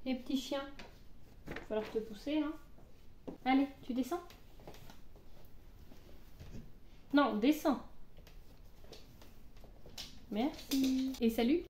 Et petit chien, il va falloir te pousser hein. Allez, tu descends? Non, descends. Merci. Et salut.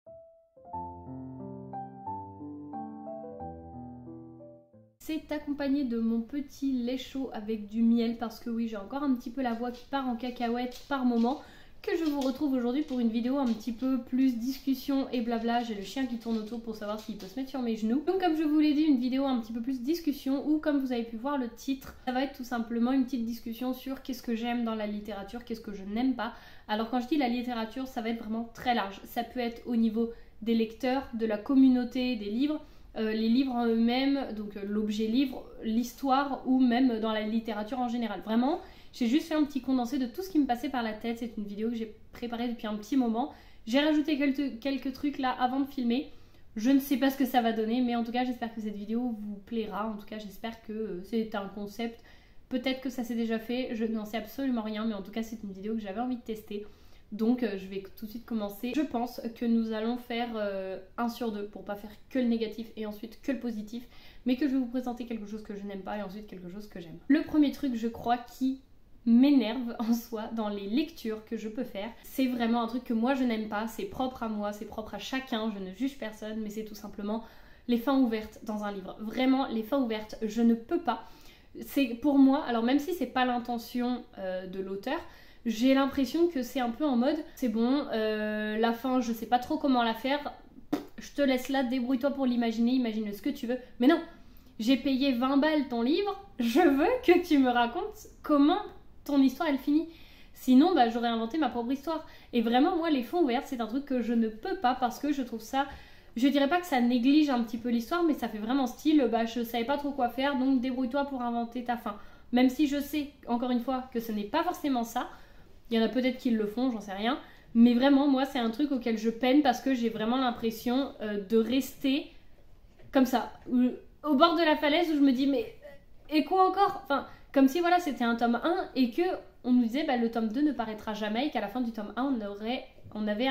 C'est accompagné de mon petit lait chaud avec du miel parce que oui, j'ai encore un petit peu la voix qui part en cacahuète par moment. Que je vous retrouve aujourd'hui pour une vidéo un petit peu plus discussion et blabla. J'ai le chien qui tourne autour pour savoir s'il peut se mettre sur mes genoux. Donc comme je vous l'ai dit, une vidéo un petit peu plus discussion où comme vous avez pu voir le titre, ça va être tout simplement une petite discussion sur qu'est-ce que j'aime dans la littérature, qu'est-ce que je n'aime pas. Alors quand je dis la littérature, ça va être vraiment très large. Ça peut être au niveau des lecteurs, de la communauté des livres, les livres en eux-mêmes, donc l'objet livre, l'histoire ou même dans la littérature en général. Vraiment, j'ai juste fait un petit condensé de tout ce qui me passait par la tête. C'est une vidéo que j'ai préparée depuis un petit moment. J'ai rajouté quelques trucs là avant de filmer. Je ne sais pas ce que ça va donner, mais en tout cas j'espère que cette vidéo vous plaira. En tout cas j'espère que c'est un concept. Peut-être que ça s'est déjà fait, je n'en sais absolument rien, mais en tout cas c'est une vidéo que j'avais envie de tester. Donc je vais tout de suite commencer. Je pense que nous allons faire 1 sur 2 pour pas faire que le négatif et ensuite que le positif, mais que je vais vous présenter quelque chose que je n'aime pas et ensuite quelque chose que j'aime. Le premier truc, je crois, qui m'énerve en soi dans les lectures que je peux faire, c'est vraiment un truc que moi je n'aime pas, c'est propre à moi, c'est propre à chacun, je ne juge personne, mais c'est tout simplement les fins ouvertes dans un livre. Vraiment, les fins ouvertes, je ne peux pas. C'est pour moi, alors même si c'est pas l'intention de l'auteur, j'ai l'impression que c'est un peu en mode c'est bon, la fin je sais pas trop comment la faire, je te laisse là, débrouille-toi pour l'imaginer, imagine ce que tu veux. Mais non, j'ai payé 20 balles ton livre, je veux que tu me racontes comment ton histoire elle finit. Sinon bah, j'aurais inventé ma propre histoire. Et vraiment moi les fins ouvertes c'est un truc que je ne peux pas parce que je trouve ça, je dirais pas que ça néglige un petit peu l'histoire, mais ça fait vraiment style bah je savais pas trop quoi faire donc débrouille-toi pour inventer ta fin. Même si je sais encore une fois que ce n'est pas forcément ça. Il y en a peut-être qui le font, j'en sais rien. Mais vraiment, moi, c'est un truc auquel je peine parce que j'ai vraiment l'impression de rester comme ça, au bord de la falaise où je me dis, mais et quoi encore? Enfin, comme si voilà, c'était un tome 1 et que on nous disait, bah, le tome 2 ne paraîtra jamais et qu'à la fin du tome 1, on avait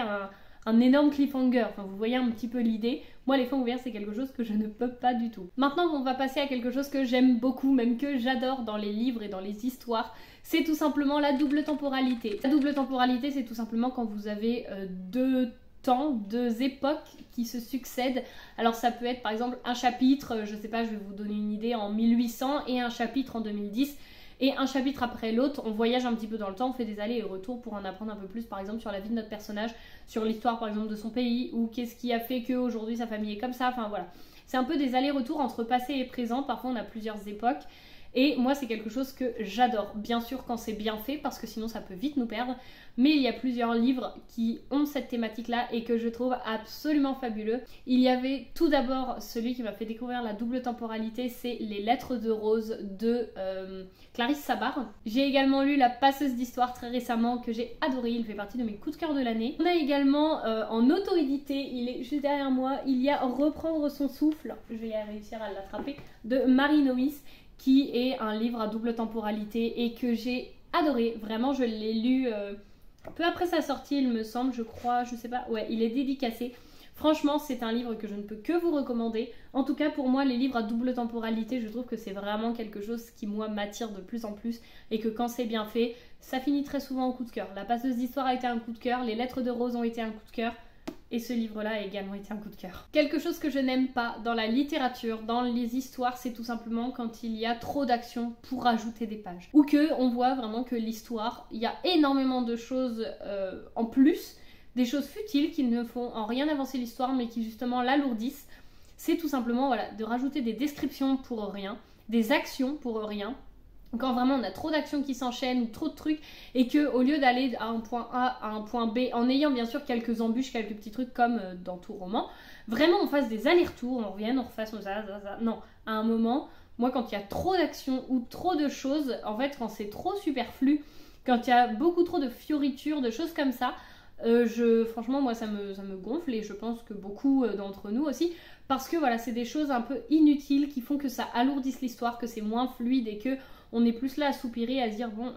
un énorme cliffhanger. Enfin, vous voyez un petit peu l'idée. Moi, les fins ouvertes, c'est quelque chose que je ne peux pas du tout. Maintenant, on va passer à quelque chose que j'aime beaucoup, même que j'adore dans les livres et dans les histoires. C'est tout simplement la double temporalité. La double temporalité, c'est tout simplement quand vous avez deux époques qui se succèdent. Alors ça peut être par exemple un chapitre, je sais pas, je vais vous donner une idée, en 1800 et un chapitre en 2010. Et un chapitre après l'autre, on voyage un petit peu dans le temps, on fait des allers et retours pour en apprendre un peu plus par exemple sur la vie de notre personnage, sur l'histoire par exemple de son pays, ou qu'est-ce qui a fait qu'aujourd'hui sa famille est comme ça, enfin voilà. C'est un peu des allers-retours entre passé et présent, parfois on a plusieurs époques. Et moi c'est quelque chose que j'adore, bien sûr quand c'est bien fait parce que sinon ça peut vite nous perdre, mais il y a plusieurs livres qui ont cette thématique là et que je trouve absolument fabuleux. Il y avait tout d'abord celui qui m'a fait découvrir la double temporalité, c'est Les Lettres de Rose de Clarisse Sabar. J'ai également lu La Passeuse d'Histoire très récemment que j'ai adoré, il fait partie de mes coups de cœur de l'année. On a également en auto-édité, il est juste derrière moi, il y a Reprendre son souffle, je vais réussir à l'attraper, de Marie Noïs, qui est un livre à double temporalité et que j'ai adoré. Vraiment, je l'ai lu peu après sa sortie, il me semble, je crois, je sais pas. Ouais, il est dédicacé. Franchement, c'est un livre que je ne peux que vous recommander. En tout cas, pour moi, les livres à double temporalité, je trouve que c'est vraiment quelque chose qui, moi, m'attire de plus en plus et que quand c'est bien fait, ça finit très souvent en coup de cœur. La Passeuse d'Histoire a été un coup de cœur, Les Lettres de Rose ont été un coup de cœur. Et ce livre-là a également été un coup de cœur. Quelque chose que je n'aime pas dans la littérature, dans les histoires, c'est tout simplement quand il y a trop d'action pour rajouter des pages. Ou que on voit vraiment que l'histoire, il y a énormément de choses en plus, des choses futiles qui ne font en rien avancer l'histoire, mais qui justement l'alourdissent. C'est tout simplement voilà, de rajouter des descriptions pour rien, des actions pour rien. Quand vraiment on a trop d'actions qui s'enchaînent ou trop de trucs et que au lieu d'aller à un point A à un point B en ayant bien sûr quelques embûches, quelques petits trucs comme dans tout roman, vraiment on fasse des allers-retours, on revienne, on refasse ça. Non, à un moment, moi quand il y a trop d'actions ou trop de choses, en fait quand c'est trop superflu, quand il y a beaucoup trop de fioritures, de choses comme ça, franchement moi ça me gonfle et je pense que beaucoup d'entre nous aussi. Parce que voilà, c'est des choses un peu inutiles qui font que ça alourdisse l'histoire, que c'est moins fluide et que on est plus là à soupirer, à se dire bon,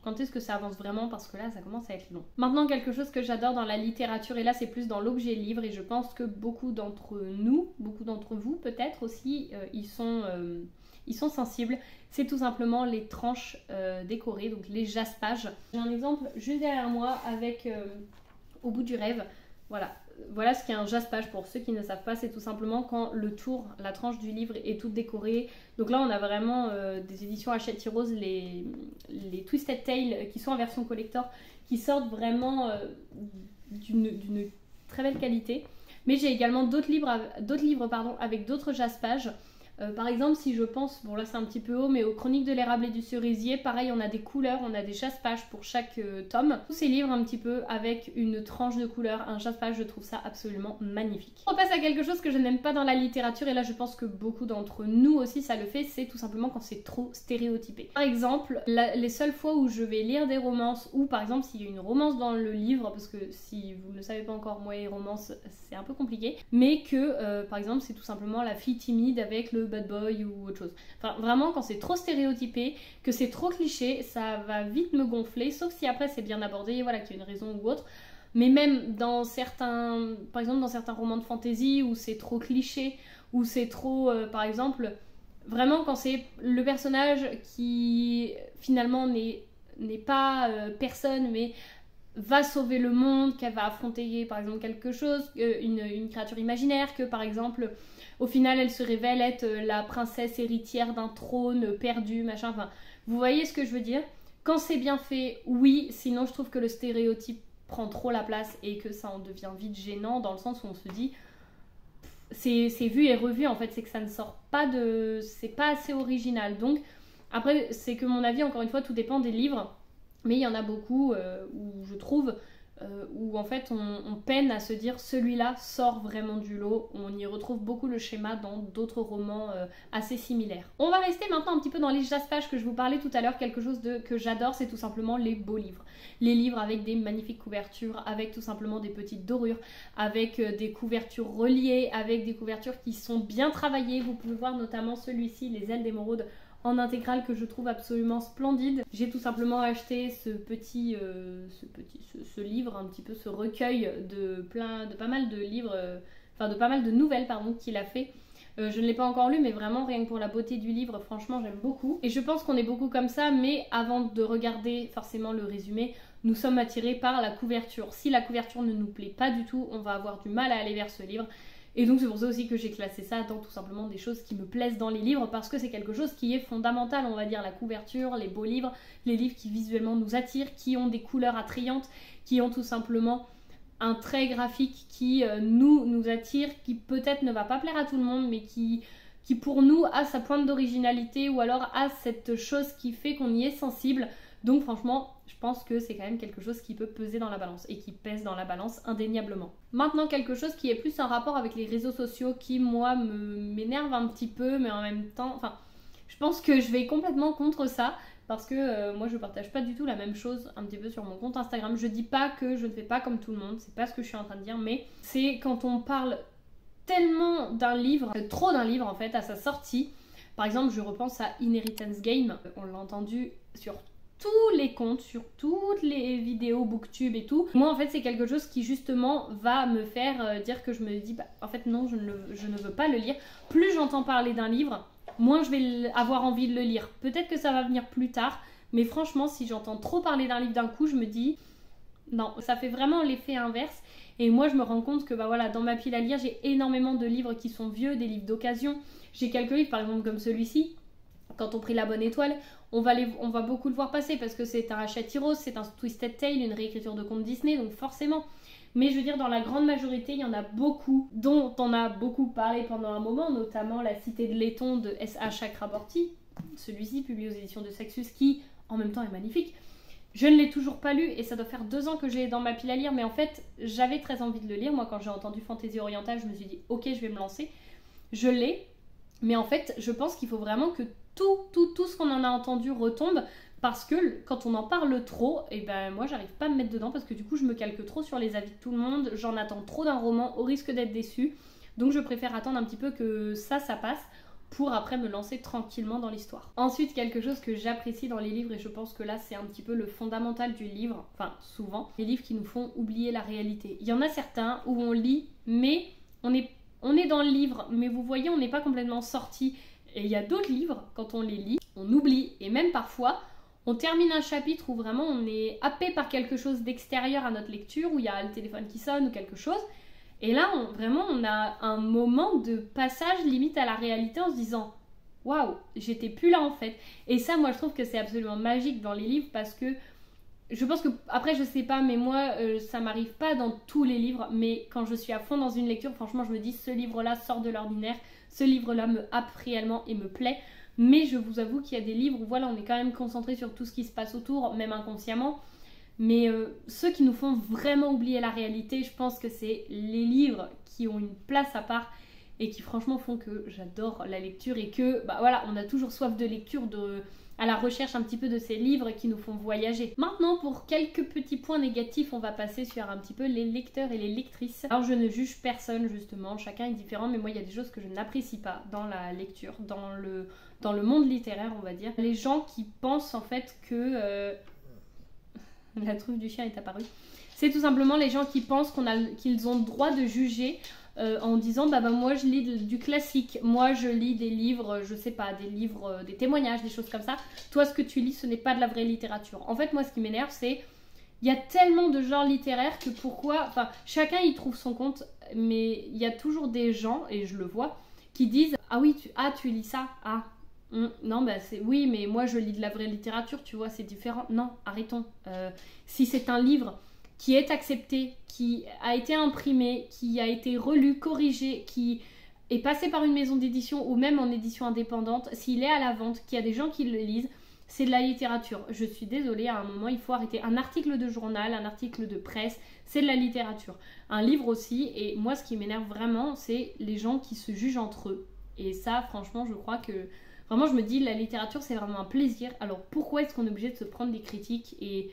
Quand est-ce que ça avance vraiment? Parce que là, ça commence à être long. Maintenant, quelque chose que j'adore dans la littérature, et là, c'est plus dans l'objet livre, et je pense que beaucoup d'entre nous, beaucoup d'entre vous peut-être aussi, ils sont sensibles. C'est tout simplement les tranches décorées, donc les jaspages. J'ai un exemple juste derrière moi avec Au bout du rêve. Voilà ce qu'est un jaspage pour ceux qui ne savent pas, c'est tout simplement quand le tour, la tranche du livre est toute décorée. Donc là on a vraiment des éditions Hachette Heroes, les Twisted Tales qui sont en version collector, qui sortent vraiment d'une très belle qualité. Mais j'ai également d'autres livres avec d'autres jaspages. Par exemple, si je pense, bon là c'est un petit peu haut, mais aux Chroniques de l'érable et du cerisier, pareil, on a des couleurs, on a des jaspages pour chaque tome. Tous ces livres un petit peu avec une tranche de couleur, un jaspage, je trouve ça absolument magnifique. On passe à quelque chose que je n'aime pas dans la littérature, et là je pense que beaucoup d'entre nous aussi ça le fait, c'est tout simplement quand c'est trop stéréotypé. Par exemple, les seules fois où je vais lire des romances, ou par exemple s'il y a une romance dans le livre, parce que si vous ne le savez pas encore, moi les romances c'est un peu compliqué, mais que par exemple c'est tout simplement la fille timide avec le bad boy ou autre chose. Enfin vraiment quand c'est trop stéréotypé, que c'est trop cliché, ça va vite me gonfler, sauf si après c'est bien abordé, voilà, qu'il y a une raison ou autre. Mais même dans certains, par exemple dans certains romans de fantasy où c'est trop cliché, où c'est trop, par exemple, vraiment quand c'est le personnage qui finalement n'est pas personne, mais va sauver le monde, qu'elle va affronter par exemple quelque chose, une créature imaginaire, que par exemple au final elle se révèle être la princesse héritière d'un trône perdu, machin, enfin vous voyez ce que je veux dire. Quand c'est bien fait, oui, sinon je trouve que le stéréotype prend trop la place et que ça en devient vite gênant, dans le sens où on se dit c'est vu et revu en fait, c'est que ça ne sort pas de, c'est pas assez original. Donc après c'est que mon avis, encore une fois tout dépend des livres. Mais il y en a beaucoup où je trouve où en fait on peine à se dire celui-là sort vraiment du lot. On y retrouve beaucoup le schéma dans d'autres romans assez similaires. On va rester maintenant un petit peu dans les jaspages que je vous parlais tout à l'heure. Quelque chose que j'adore, c'est tout simplement les beaux livres. Les livres avec des magnifiques couvertures, avec tout simplement des petites dorures, avec des couvertures reliées, avec des couvertures qui sont bien travaillées. Vous pouvez voir notamment celui-ci, Les ailes d'émeraude, en intégrale, que je trouve absolument splendide. J'ai tout simplement acheté ce livre, un petit peu ce recueil de pas mal de livres, de pas mal de nouvelles pardon, qu'il a fait. Je ne l'ai pas encore lu, mais vraiment rien que pour la beauté du livre, franchement j'aime beaucoup. Et je pense qu'on est beaucoup comme ça, mais avant de regarder forcément le résumé, nous sommes attirés par la couverture. Si la couverture ne nous plaît pas du tout, on va avoir du mal à aller vers ce livre. Et donc c'est pour ça aussi que j'ai classé ça dans tout simplement des choses qui me plaisent dans les livres, parce que c'est quelque chose qui est fondamental, on va dire, la couverture, les beaux livres, les livres qui visuellement nous attirent, qui ont des couleurs attrayantes, qui ont tout simplement un trait graphique qui nous attire, qui peut-être ne va pas plaire à tout le monde, mais qui pour nous a sa pointe d'originalité, ou alors a cette chose qui fait qu'on y est sensible. Donc franchement, je pense que c'est quand même quelque chose qui peut peser dans la balance, et qui pèse dans la balance indéniablement. Maintenant, quelque chose qui est plus en rapport avec les réseaux sociaux, qui moi m'énerve un petit peu, mais en même temps, enfin, je pense que je vais complètement contre ça, parce que moi je partage pas du tout la même chose un petit peu sur mon compte Instagram. Je dis pas que je ne fais pas comme tout le monde, c'est pas ce que je suis en train de dire, mais c'est quand on parle tellement d'un livre, trop d'un livre en fait, à sa sortie. Par exemple, je repense à Inheritance Game, on l'a entendu sur tous les comptes, sur toutes les vidéos booktube et tout. Moi en fait c'est quelque chose qui justement va me faire dire que je me dis en fait non, je ne veux pas le lire. Plus j'entends parler d'un livre, moins je vais avoir envie de le lire. Peut-être que ça va venir plus tard, mais franchement si j'entends trop parler d'un livre d'un coup, je me dis non, ça fait vraiment l'effet inverse. Et moi je me rends compte que voilà, dans ma pile à lire, j'ai énormément de livres qui sont vieux, des livres d'occasion. J'ai quelques livres par exemple comme celui-ci. Quand on prit la bonne étoile, on va beaucoup le voir passer parce que c'est un Hachette Heroes, c'est un Twisted Tale, une réécriture de conte Disney, donc forcément. Mais je veux dire, dans la grande majorité, il y en a beaucoup dont on a beaucoup parlé pendant un moment, notamment La Cité de Laiton de S.A. Chakraborty, celui-ci publié aux éditions de Saxus, qui en même temps est magnifique. Je ne l'ai toujours pas lu et ça doit faire 2 ans que j'ai dans ma pile à lire, mais en fait j'avais très envie de le lire. Moi quand j'ai entendu Fantasy orientale, je me suis dit ok, je vais me lancer. Je l'ai, mais en fait je pense qu'il faut vraiment que tout ce qu'on en a entendu retombe, parce que quand on en parle trop, et ben moi j'arrive pas à me mettre dedans, parce que du coup je me calque trop sur les avis de tout le monde, j'en attends trop d'un roman au risque d'être déçue, donc je préfère attendre un petit peu que ça passe. pour après me lancer tranquillement dans l'histoire. Ensuite, quelque chose que j'apprécie dans les livres, et je pense que là c'est un petit peu le fondamental du livre, enfin souvent, les livres qui nous font oublier la réalité. Il y en a certains où on lit, mais on est dans le livre, mais vous voyez, on n'est pas complètement sorti. Et il y a d'autres livres, quand on les lit, on oublie, et même parfois, on termine un chapitre où vraiment on est happé par quelque chose d'extérieur à notre lecture, où il y a le téléphone qui sonne ou quelque chose. Et là, vraiment, on a un moment de passage limite à la réalité en se disant « Waouh, j'étais plus là en fait ». Et ça, moi, je trouve que c'est absolument magique dans les livres parce que je pense que, après, je sais pas, mais moi, ça m'arrive pas dans tous les livres, mais quand je suis à fond dans une lecture, franchement, je me dis « Ce livre-là sort de l'ordinaire, ce livre-là me happe réellement et me plaît ». Mais je vous avoue qu'il y a des livres où voilà, on est quand même concentré sur tout ce qui se passe autour, même inconsciemment. Mais ceux qui nous font vraiment oublier la réalité, je pense que c'est les livres qui ont une place à part et qui franchement font que j'adore la lecture et que bah voilà, on a toujours soif de lecture, à la recherche un petit peu de ces livres qui nous font voyager. Maintenant, pour quelques petits points négatifs, on va passer sur un petit peu les lecteurs et les lectrices. Alors je ne juge personne justement, chacun est différent, mais moi il y a des choses que je n'apprécie pas dans la lecture, dans le monde littéraire on va dire. Les gens qui pensent en fait que... La truffe du chien est apparue. C'est tout simplement les gens qui pensent qu'ils ont le droit de juger en disant bah moi je lis du classique, moi je lis des livres, je sais pas, des livres, des témoignages, des choses comme ça. Toi ce que tu lis ce n'est pas de la vraie littérature. En fait moi ce qui m'énerve c'est il y a tellement de genres littéraires que pourquoi, enfin chacun y trouve son compte, mais il y a toujours des gens, et je le vois, qui disent ah oui tu lis ça, ah. Non, bah c'est oui, mais moi je lis de la vraie littérature, tu vois, c'est différent. Non, arrêtons. Si c'est un livre qui est accepté, qui a été imprimé, qui a été relu, corrigé, qui est passé par une maison d'édition ou même en édition indépendante, s'il est à la vente, qu'il y a des gens qui le lisent, c'est de la littérature. Je suis désolée, à un moment il faut arrêter. Un article de journal, un article de presse, c'est de la littérature. Un livre aussi, et moi ce qui m'énerve vraiment, c'est les gens qui se jugent entre eux. Et ça, franchement, je crois que... Vraiment, je me dis, la littérature, c'est vraiment un plaisir. Alors, pourquoi est-ce qu'on est obligé de se prendre des critiques? Et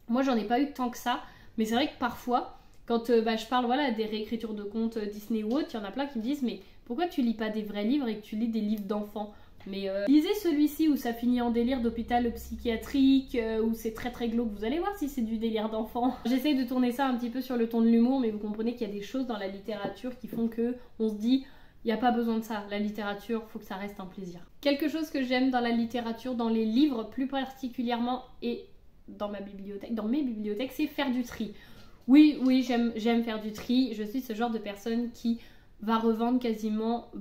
moi, j'en ai pas eu tant que ça. Mais c'est vrai que parfois, quand je parle voilà, des réécritures de contes Disney ou autres, il y en a plein qui me disent, mais pourquoi tu lis pas des vrais livres et que tu lis des livres d'enfants? Mais lisez celui-ci où ça finit en délire d'hôpital psychiatrique, où c'est très très glauque. Vous allez voir si c'est du délire d'enfant. J'essaye de tourner ça un petit peu sur le ton de l'humour, mais vous comprenez qu'il y a des choses dans la littérature qui font que on se dit... Il n'y a pas besoin de ça, la littérature, faut que ça reste un plaisir. Quelque chose que j'aime dans la littérature, dans les livres plus particulièrement et dans mes bibliothèques, c'est faire du tri. Oui, j'aime faire du tri. Je suis ce genre de personne qui va revendre quasiment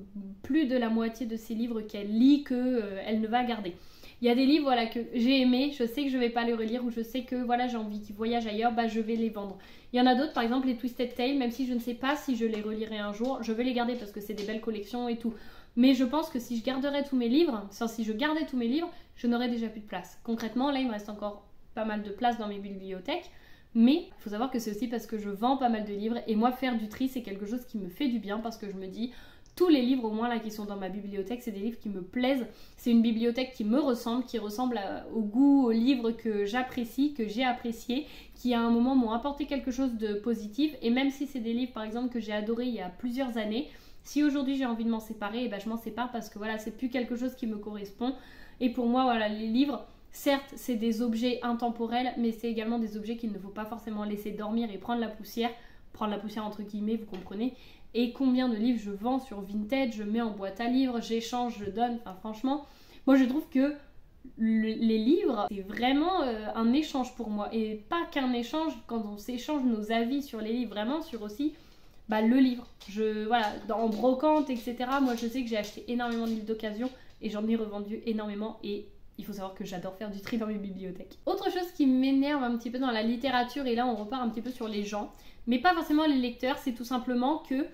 plus de la moitié de ses livres qu'elle lit qu'elle ne va garder. Il y a des livres voilà, que j'ai aimés, je sais que je vais pas les relire ou je sais que voilà, j'ai envie qu'ils voyagent ailleurs, bah, je vais les vendre. Il y en a d'autres, par exemple les Twisted Tales, même si je ne sais pas si je les relirai un jour, je vais les garder parce que c'est des belles collections et tout. Mais je pense que si je garderais tous mes livres, si je gardais tous mes livres, je n'aurais déjà plus de place. Concrètement, là il me reste encore pas mal de place dans mes bibliothèques, mais il faut savoir que c'est aussi parce que je vends pas mal de livres et moi faire du tri c'est quelque chose qui me fait du bien parce que je me dis... Tous les livres au moins là qui sont dans ma bibliothèque, c'est des livres qui me plaisent. C'est une bibliothèque qui me ressemble, qui ressemble au goût, aux livres que j'apprécie, que j'ai apprécié, qui à un moment m'ont apporté quelque chose de positif. Et même si c'est des livres par exemple que j'ai adoré il y a plusieurs années, si aujourd'hui j'ai envie de m'en séparer, et ben je m'en sépare parce que voilà, c'est plus quelque chose qui me correspond. Et pour moi, voilà, les livres, certes, c'est des objets intemporels, mais c'est également des objets qu'il ne faut pas forcément laisser dormir et prendre la poussière entre guillemets, vous comprenez. Et combien de livres je vends sur Vinted, je mets en boîte à livres, j'échange, je donne, enfin franchement, moi je trouve que les livres, c'est vraiment un échange pour moi. Et pas qu'un échange, quand on s'échange nos avis sur les livres, vraiment sur aussi le livre. Voilà, en brocante, etc. Moi je sais que j'ai acheté énormément de livres d'occasion et j'en ai revendu énormément et il faut savoir que j'adore faire du tri dans mes bibliothèques. Autre chose qui m'énerve un petit peu dans la littérature, et là on repart un petit peu sur les gens, mais pas forcément les lecteurs, c'est tout simplement que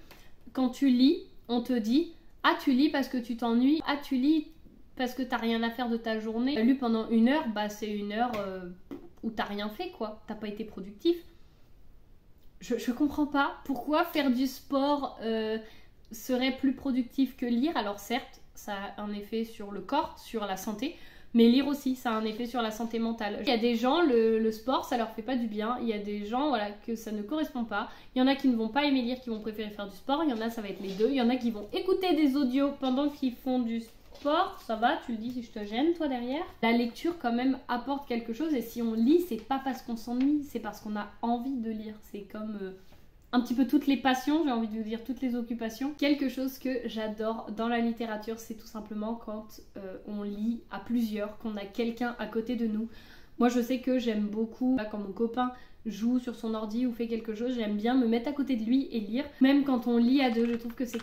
quand tu lis, on te dit « Ah, tu lis parce que tu t'ennuies. Ah, tu lis parce que t'as rien à faire de ta journée. » T'as lu pendant 1 heure, bah c'est 1 heure où t'as rien fait, quoi. T'as pas été productif. Je comprends pas pourquoi faire du sport serait plus productif que lire. Alors certes, ça a un effet sur le corps, sur la santé. Mais lire aussi, ça a un effet sur la santé mentale. Il y a des gens, le sport, ça leur fait pas du bien. Il y a des gens, voilà, que ça ne correspond pas. Il y en a qui ne vont pas aimer lire, qui vont préférer faire du sport. Il y en a, ça va être les deux. Il y en a qui vont écouter des audios pendant qu'ils font du sport. Ça va, tu le dis si je te gêne, toi, derrière. La lecture, quand même, apporte quelque chose. Et si on lit, c'est pas parce qu'on s'ennuie, c'est parce qu'on a envie de lire. C'est comme... un petit peu toutes les passions, j'ai envie de vous dire toutes les occupations. Quelque chose que j'adore dans la littérature, c'est tout simplement quand on lit à plusieurs, qu'on a quelqu'un à côté de nous. Moi je sais que j'aime beaucoup, quand mon copain joue sur son ordi ou fait quelque chose, j'aime bien me mettre à côté de lui et lire. Même quand on lit à deux, je trouve que c'est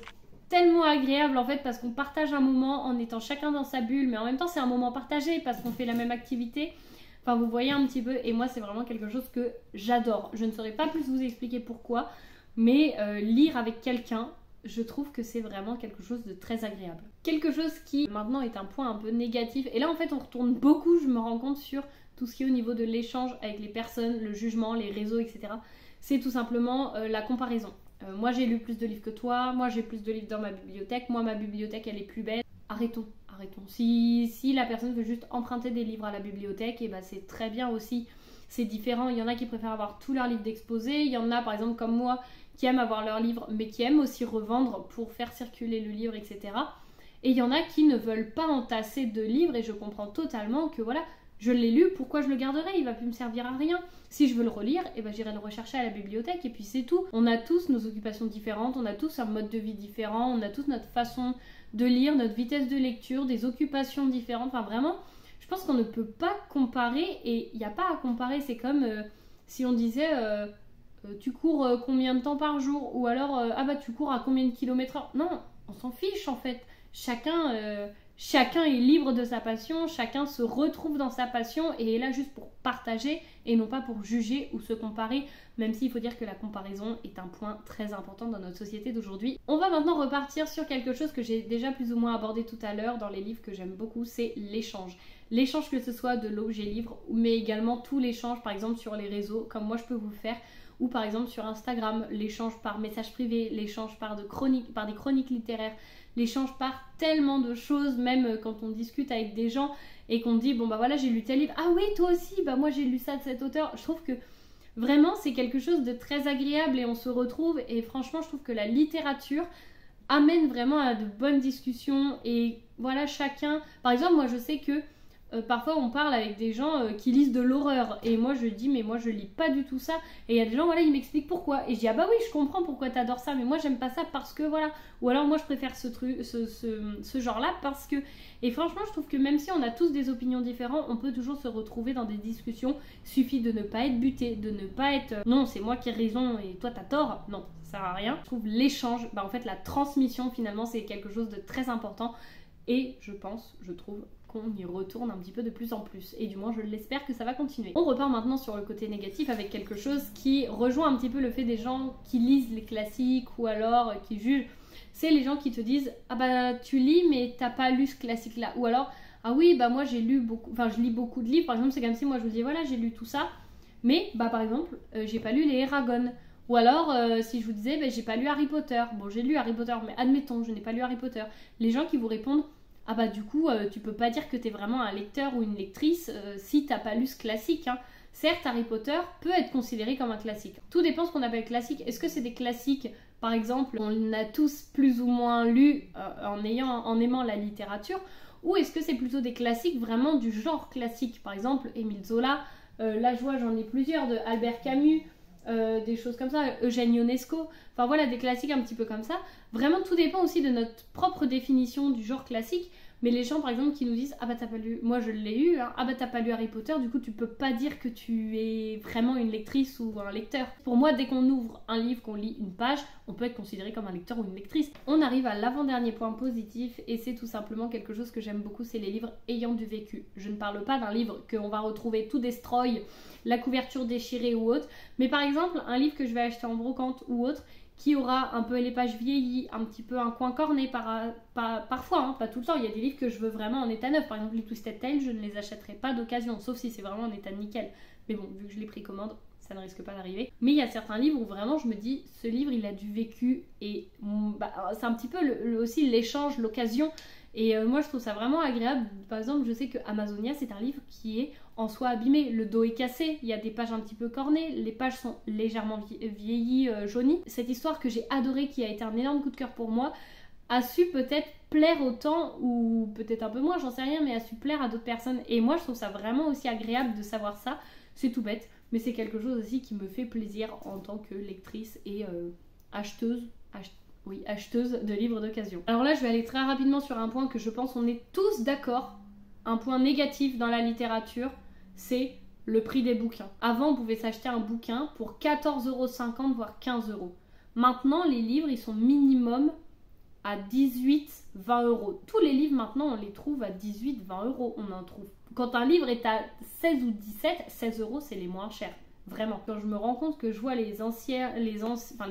tellement agréable en fait parce qu'on partage un moment en étant chacun dans sa bulle, mais en même temps c'est un moment partagé parce qu'on fait la même activité. Enfin, vous voyez un petit peu, et moi c'est vraiment quelque chose que j'adore. Je ne saurais pas plus vous expliquer pourquoi, mais lire avec quelqu'un, je trouve que c'est vraiment quelque chose de très agréable. Quelque chose qui maintenant est un point un peu négatif, et là en fait on retourne beaucoup, je me rends compte, sur tout ce qui est au niveau de l'échange avec les personnes, le jugement, les réseaux, etc. C'est tout simplement la comparaison. Moi j'ai lu plus de livres que toi, moi j'ai plus de livres dans ma bibliothèque, moi ma bibliothèque elle est plus belle. Arrêtons. Si la personne veut juste emprunter des livres à la bibliothèque, et ben c'est très bien aussi. C'est différent. Il y en a qui préfèrent avoir tous leurs livres d'exposé. Il y en a par exemple comme moi qui aiment avoir leurs livres mais qui aiment aussi revendre pour faire circuler le livre, etc. Et il y en a qui ne veulent pas entasser de livres et je comprends totalement que voilà, je l'ai lu, pourquoi je le garderai? Il va plus me servir à rien. Si je veux le relire, et ben j'irai le rechercher à la bibliothèque et puis c'est tout. On a tous nos occupations différentes, on a tous un mode de vie différent, on a tous notre façon de lire, notre vitesse de lecture, des occupations différentes. Enfin vraiment, je pense qu'on ne peut pas comparer et il n'y a pas à comparer. C'est comme si on disait tu cours combien de temps par jour ou alors ah bah tu cours à combien de kilomètres heure. Non, on s'en fiche en fait. Chacun est libre de sa passion, chacun se retrouve dans sa passion et est là juste pour partager et non pas pour juger ou se comparer, même s'il faut dire que la comparaison est un point très important dans notre société d'aujourd'hui. On va maintenant repartir sur quelque chose que j'ai déjà plus ou moins abordé tout à l'heure dans les livres que j'aime beaucoup, c'est l'échange. L'échange, que ce soit de l'objet livre, mais également tout l'échange par exemple sur les réseaux, comme moi je peux vous le faire, ou par exemple sur Instagram, l'échange par message privé, l'échange par des chroniques littéraires, l'échange par tellement de choses, même quand on discute avec des gens et qu'on dit bon bah voilà j'ai lu tel livre, ah oui toi aussi, bah moi j'ai lu ça de cet auteur. Je trouve que vraiment c'est quelque chose de très agréable et on se retrouve et franchement je trouve que la littérature amène vraiment à de bonnes discussions et voilà chacun, par exemple moi je sais que parfois on parle avec des gens qui lisent de l'horreur et moi je dis mais moi je lis pas du tout ça et il y a des gens voilà ils m'expliquent pourquoi et je dis ah bah oui je comprends pourquoi t'adores ça mais moi j'aime pas ça parce que voilà, ou alors moi je préfère ce genre là parce que, et franchement je trouve que même si on a tous des opinions différentes on peut toujours se retrouver dans des discussions. Suffit de ne pas être buté, de ne pas être non c'est moi qui ai raison et toi t'as tort, non ça sert à rien. Je trouve l'échange, bah en fait la transmission finalement c'est quelque chose de très important et je trouve qu'on y retourne un petit peu de plus en plus et du moins je l'espère que ça va continuer. On repart maintenant sur le côté négatif avec quelque chose qui rejoint un petit peu le fait des gens qui lisent les classiques ou alors qui jugent. C'est les gens qui te disent ah bah tu lis mais t'as pas lu ce classique là, ou alors ah oui bah moi j'ai lu beaucoup, enfin je lis beaucoup de livres par exemple. C'est comme si moi je vous dis voilà j'ai lu tout ça mais bah par exemple j'ai pas lu les Eragon. Ou alors, si je vous disais, bah, j'ai pas lu Harry Potter. Bon, j'ai lu Harry Potter, mais admettons, je n'ai pas lu Harry Potter. Les gens qui vous répondent, ah bah du coup, tu peux pas dire que t'es vraiment un lecteur ou une lectrice si t'as pas lu ce classique. Hein. Certes, Harry Potter peut être considéré comme un classique. Tout dépend de ce qu'on appelle classique. Est-ce que c'est des classiques, par exemple, on a tous plus ou moins lu en aimant la littérature, ou est-ce que c'est plutôt des classiques vraiment du genre classique? Par exemple, Émile Zola, La Joie, j'en ai plusieurs, de Albert Camus, des choses comme ça, Eugène Ionesco, enfin voilà des classiques un petit peu comme ça. Vraiment tout dépend aussi de notre propre définition du genre classique. Mais les gens par exemple qui nous disent ah bah t'as pas lu, moi je l'ai eu, hein, ah bah t'as pas lu Harry Potter, du coup tu peux pas dire que tu es vraiment une lectrice ou un lecteur. Pour moi dès qu'on ouvre un livre, qu'on lit une page, on peut être considéré comme un lecteur ou une lectrice. On arrive à l'avant-dernier point positif et c'est tout simplement quelque chose que j'aime beaucoup, c'est les livres ayant du vécu. Je ne parle pas d'un livre qu'on va retrouver tout destroy, la couverture déchirée ou autre, mais par exemple un livre que je vais acheter en brocante ou autre qui aura un peu les pages vieillies, un petit peu un coin corné parfois, hein, pas tout le temps. Il y a des livres que je veux vraiment en état neuf. Par exemple, les Twisted Tales, je ne les achèterai pas d'occasion, sauf si c'est vraiment en état nickel. Mais bon, vu que je les précommande, ça ne risque pas d'arriver. Mais il y a certains livres où vraiment je me dis, ce livre, il a du vécu et c'est un petit peu aussi l'échange, l'occasion. Et moi je trouve ça vraiment agréable. Par exemple, je sais que Amazonia, c'est un livre qui est en soi abîmé, le dos est cassé, il y a des pages un petit peu cornées, les pages sont légèrement vieillies, jaunies. Cette histoire que j'ai adorée, qui a été un énorme coup de cœur pour moi, a su peut-être plaire autant, ou peut-être un peu moins, j'en sais rien, mais a su plaire à d'autres personnes. Et moi je trouve ça vraiment aussi agréable de savoir ça. C'est tout bête, mais c'est quelque chose aussi qui me fait plaisir en tant que lectrice et acheteuse de livres d'occasion. Alors là je vais aller très rapidement sur un point que je pense on est tous d'accord, un point négatif dans la littérature, c'est le prix des bouquins. Avant on pouvait s'acheter un bouquin pour 14,50 € voire 15 €. Maintenant les livres ils sont minimum à 18-20 €. Tous les livres maintenant on les trouve à 18-20 €, on en trouve. Quand un livre est à 16 ou 17, 16 € c'est les moins chers. Vraiment. Quand je me rends compte que je vois les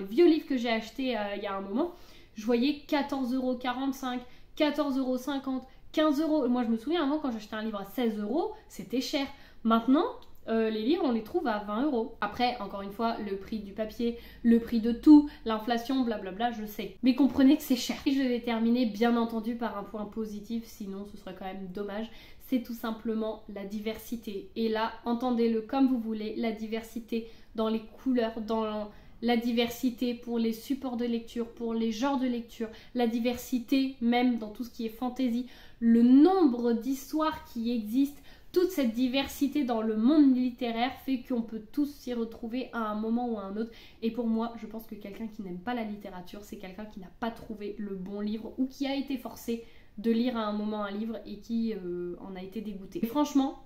vieux livres que j'ai achetés il y a un moment, je voyais 14,45 €, 14,50 €, 15 €. Moi je me souviens avant quand j'achetais un livre à 16 €, c'était cher. Maintenant, les livres on les trouve à 20 €. Après, encore une fois, le prix du papier, le prix de tout, l'inflation, blablabla, je sais. Mais comprenez que c'est cher. Et je vais terminer bien entendu par un point positif, sinon ce serait quand même dommage. C'est tout simplement la diversité. Et là, entendez-le comme vous voulez, la diversité dans les couleurs, dans la diversité pour les supports de lecture, pour les genres de lecture, la diversité même dans tout ce qui est fantasy, le nombre d'histoires qui existent. Toute cette diversité dans le monde littéraire fait qu'on peut tous s'y retrouver à un moment ou à un autre. Et pour moi, je pense que quelqu'un qui n'aime pas la littérature, c'est quelqu'un qui n'a pas trouvé le bon livre ou qui a été forcé de lire à un moment un livre et qui en a été dégoûté. Et franchement,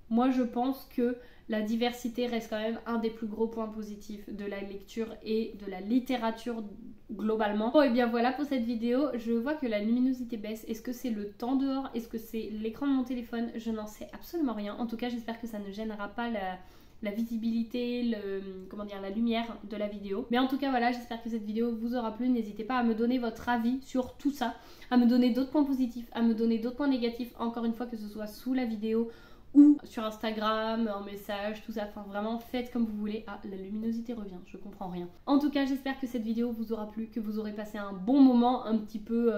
moi je pense que la diversité reste quand même un des plus gros points positifs de la lecture et de la littérature globalement. Bon et bien voilà pour cette vidéo, je vois que la luminosité baisse. Est-ce que c'est le temps dehors? Est-ce que c'est l'écran de mon téléphone? Je n'en sais absolument rien. En tout cas j'espère que ça ne gênera pas la visibilité, la lumière de la vidéo. Mais en tout cas voilà, j'espère que cette vidéo vous aura plu. N'hésitez pas à me donner votre avis sur tout ça, à me donner d'autres points positifs, à me donner d'autres points négatifs, encore une fois que ce soit sous la vidéo ou sur Instagram, en message, tout ça. Enfin vraiment faites comme vous voulez. Ah, la luminosité revient, je comprends rien. En tout cas j'espère que cette vidéo vous aura plu, que vous aurez passé un bon moment, un petit peu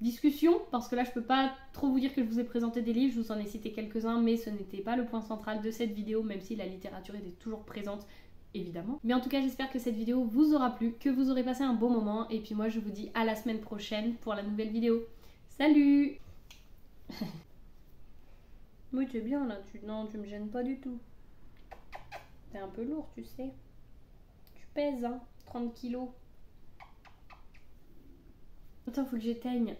discussion, parce que là je peux pas trop vous dire que je vous ai présenté des livres, je vous en ai cité quelques-uns, mais ce n'était pas le point central de cette vidéo, même si la littérature était toujours présente évidemment. Mais en tout cas j'espère que cette vidéo vous aura plu, que vous aurez passé un bon moment, et puis moi je vous dis à la semaine prochaine pour la nouvelle vidéo. Salut. Oui tu es bien là, non tu me gênes pas du tout. T'es un peu lourd tu sais. Tu pèses hein, 30 kilos. Attends faut que j'éteigne.